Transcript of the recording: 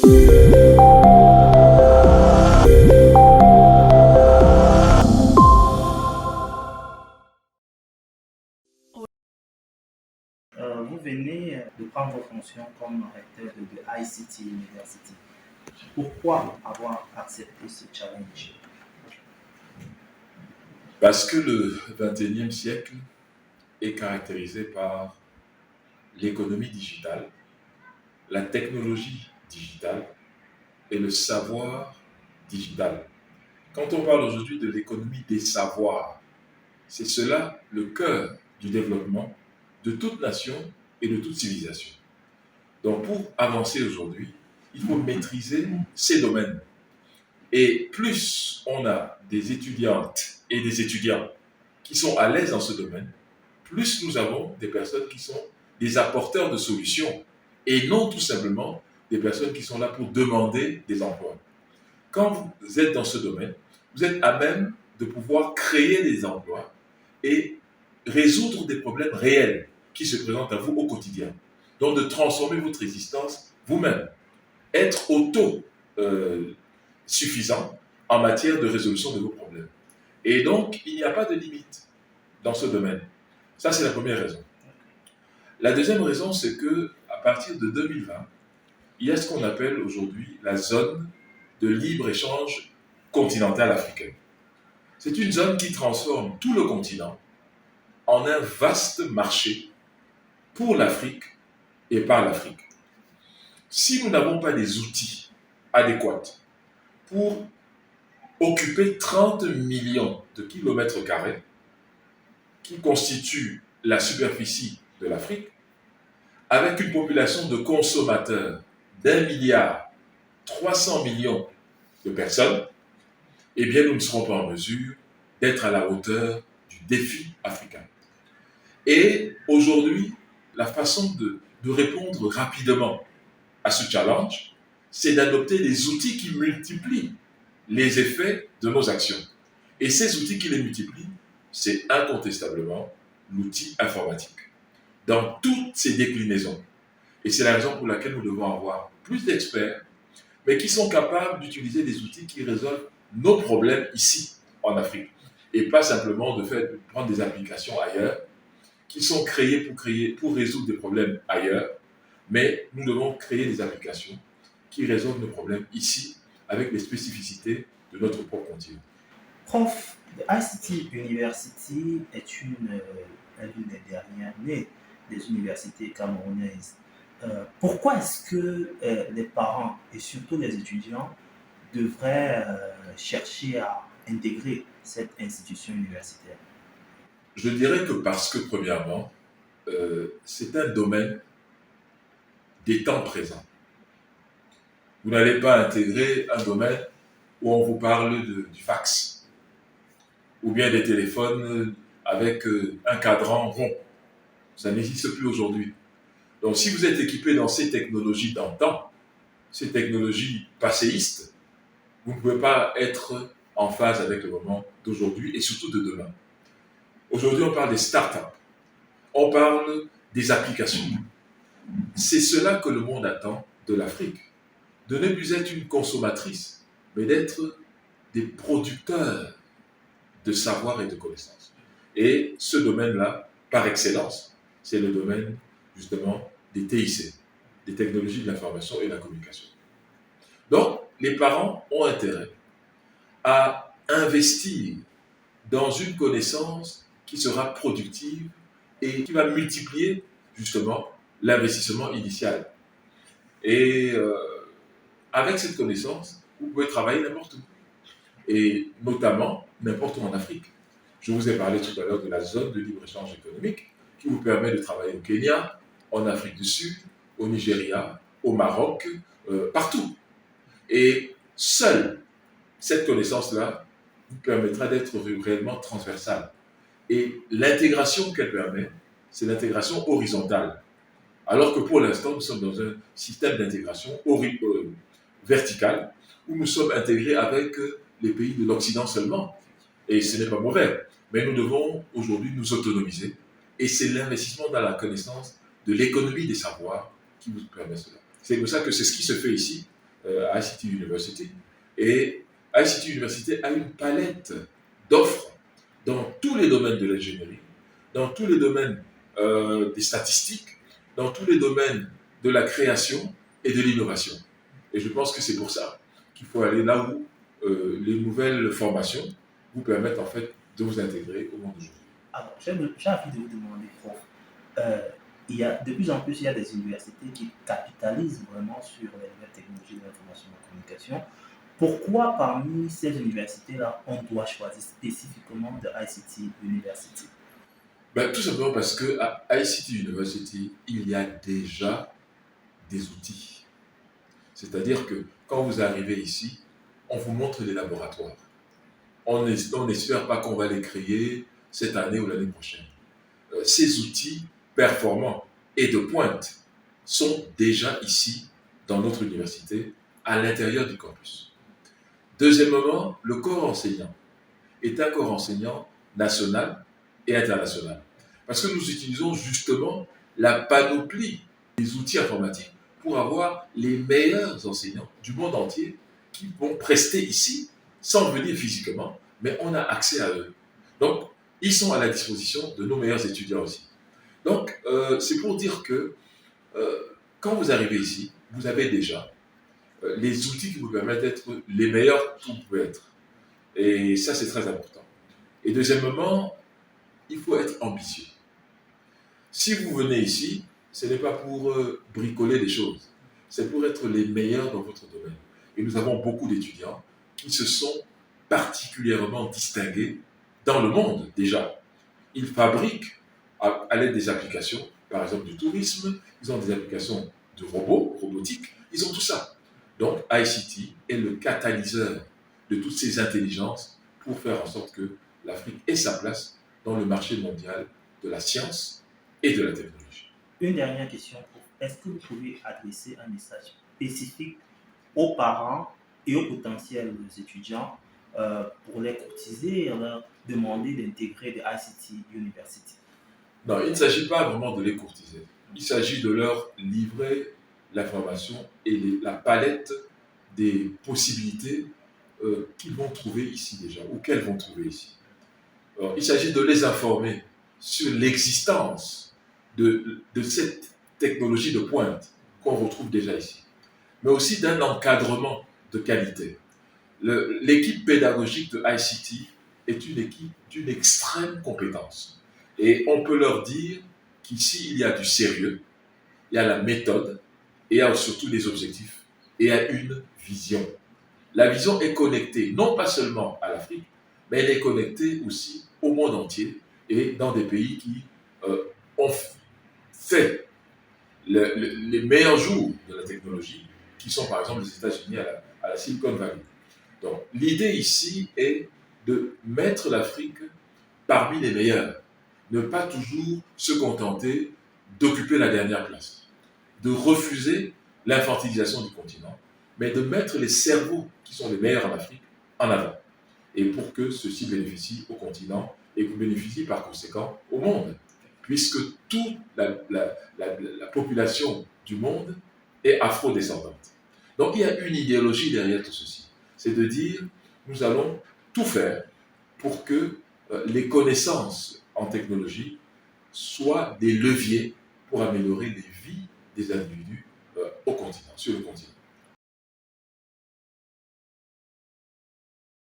Vous venez de prendre vos fonctions comme recteur de ICT University. Pourquoi avoir accepté ce challenge? Parce que le 21e siècle est caractérisé par l'économie digitale, la technologie digitale et le savoir digital. Quand on parle aujourd'hui de l'économie des savoirs, c'est cela le cœur du développement de toute nation et de toute civilisation. Donc pour avancer aujourd'hui, il faut maîtriser ces domaines. Et plus on a des étudiantes et des étudiants qui sont à l'aise dans ce domaine, plus nous avons des personnes qui sont des apporteurs de solutions et non tout simplement des personnes qui sont là pour demander des emplois. Quand vous êtes dans ce domaine, vous êtes à même de pouvoir créer des emplois et résoudre des problèmes réels qui se présentent à vous au quotidien. Donc de transformer votre existence vous-même, être suffisant en matière de résolution de vos problèmes. Et donc, il n'y a pas de limite dans ce domaine. Ça, c'est la première raison. La deuxième raison, c'est que à partir de 2020, il y a ce qu'on appelle aujourd'hui la zone de libre-échange continentale africaine. C'est une zone qui transforme tout le continent en un vaste marché pour l'Afrique et par l'Afrique. Si nous n'avons pas des outils adéquats pour occuper 30 millions de kilomètres carrés, qui constituent la superficie de l'Afrique, avec une population de consommateurs d'1 milliard 300 millions de personnes, eh bien nous ne serons pas en mesure d'être à la hauteur du défi africain. Et aujourd'hui, la façon de répondre rapidement à ce challenge, c'est d'adopter des outils qui multiplient les effets de nos actions. Et ces outils qui les multiplient, c'est incontestablement l'outil informatique, dans toutes ses déclinaisons. Et c'est la raison pour laquelle nous devons avoir plus d'experts, mais qui sont capables d'utiliser des outils qui résolvent nos problèmes ici, en Afrique. Et pas simplement de prendre des applications ailleurs, qui sont créées pour résoudre des problèmes ailleurs, mais nous devons créer des applications qui résolvent nos problèmes ici, avec les spécificités de notre propre continent. Prof, ICT University est l'une des dernières nées des universités camerounaises. Pourquoi est-ce que les parents et surtout les étudiants devraient chercher à intégrer cette institution universitaire? Je dirais que parce que, premièrement, c'est un domaine des temps présents. Vous n'allez pas intégrer un domaine où on vous parle du fax, ou bien des téléphones avec un cadran rond. Ça n'existe plus aujourd'hui. Donc si vous êtes équipé dans ces technologies d'antan, ces technologies passéistes, vous ne pouvez pas être en phase avec le moment d'aujourd'hui et surtout de demain. Aujourd'hui, on parle des startups, on parle des applications. C'est cela que le monde attend de l'Afrique, de ne plus être une consommatrice, mais d'être des producteurs de savoir et de connaissances. Et ce domaine-là, par excellence, c'est le domaine justement des TIC, des technologies de l'information et de la communication. Donc, les parents ont intérêt à investir dans une connaissance qui sera productive et qui va multiplier justement l'investissement initial. Et avec cette connaissance, vous pouvez travailler n'importe où. Et notamment n'importe où en Afrique. Je vous ai parlé tout à l'heure de la zone de libre-échange économique qui vous permet de travailler au Kenya, en Afrique du Sud, au Nigeria, au Maroc, partout. Et seule cette connaissance-là vous permettra d'être réellement transversale. Et l'intégration qu'elle permet, c'est l'intégration horizontale. Alors que pour l'instant, nous sommes dans un système d'intégration verticale où nous sommes intégrés avec les pays de l'Occident seulement. Et ce n'est pas mauvais. Mais nous devons aujourd'hui nous autonomiser. Et c'est l'investissement dans la connaissance de l'économie des savoirs qui nous permet cela. C'est comme ça que c'est ce qui se fait ici. à ICT University. Et ICT University a une palette d'offres dans tous les domaines de l'ingénierie, dans tous les domaines des statistiques, dans tous les domaines de la création et de l'innovation. Et je pense que c'est pour ça qu'il faut aller là où les nouvelles formations vous permettent en fait de vous intégrer au monde d'aujourd'hui. Alors, j'ai envie de vous demander, prof, euh, de plus en plus, il y a des universités qui capitalisent vraiment sur les nouvelles technologies de l'information et de la communication. Pourquoi parmi ces universités-là, on doit choisir spécifiquement de ICT University? Ben, tout simplement parce qu'à ICT University, il y a déjà des outils. C'est-à-dire que quand vous arrivez ici, on vous montre les laboratoires. On n'espère pas qu'on va les créer cette année ou l'année prochaine. Ces outils performants et de pointe sont déjà ici dans notre université, à l'intérieur du campus. Deuxièmement, le corps enseignant est un corps enseignant national et international. Parce que nous utilisons justement la panoplie des outils informatiques pour avoir les meilleurs enseignants du monde entier qui vont prester ici sans venir physiquement, mais on a accès à eux. Donc, ils sont à la disposition de nos meilleurs étudiants aussi. Donc, c'est pour dire que quand vous arrivez ici, vous avez déjà les outils qui vous permettent d'être les meilleurs que vous pouvez être. Et ça, c'est très important. Et deuxièmement, il faut être ambitieux. Si vous venez ici, ce n'est pas pour bricoler des choses, c'est pour être les meilleurs dans votre domaine. Et nous avons beaucoup d'étudiants qui se sont particulièrement distingués dans le monde déjà. Ils fabriquent à l'aide des applications, par exemple du tourisme, ils ont des applications de robotique, ils ont tout ça. Donc ICT est le catalyseur de toutes ces intelligences pour faire en sorte que l'Afrique ait sa place dans le marché mondial de la science et de la technologie. Une dernière question, prof. Est-ce que vous pouvez adresser un message spécifique aux parents et aux potentiels étudiants pour les courtiser et leur demander d'intégrer des ICT University? Non, il ne s'agit pas vraiment de les courtiser. Il s'agit de leur livrer l'information et la palette des possibilités qu'ils vont trouver ici déjà, ou qu'elles vont trouver ici. Alors, il s'agit de les informer sur l'existence de cette technologie de pointe qu'on retrouve déjà ici, mais aussi d'un encadrement de qualité. L'équipe pédagogique de ICT est une équipe d'une extrême compétence. Et on peut leur dire qu'ici, il y a du sérieux, il y a la méthode, et il y a surtout des objectifs, et il y a une vision. La vision est connectée non pas seulement à l'Afrique, mais elle est connectée aussi au monde entier et dans des pays qui ont fait les meilleurs jours de la technologie, qui sont par exemple les États-Unis à la Silicon Valley. Donc l'idée ici est de mettre l'Afrique parmi les meilleurs, ne pas toujours se contenter d'occuper la dernière place, de refuser l'infantilisation du continent, mais de mettre les cerveaux qui sont les meilleurs en Afrique en avant. Et pour que ceci bénéficie au continent et que bénéficie par conséquent au monde, puisque toute la population du monde est afro-descendante. Donc il y a une idéologie derrière tout ceci, c'est de dire nous allons tout faire pour que les connaissances en technologie soient des leviers pour améliorer les vies des individus au continent, sur le continent.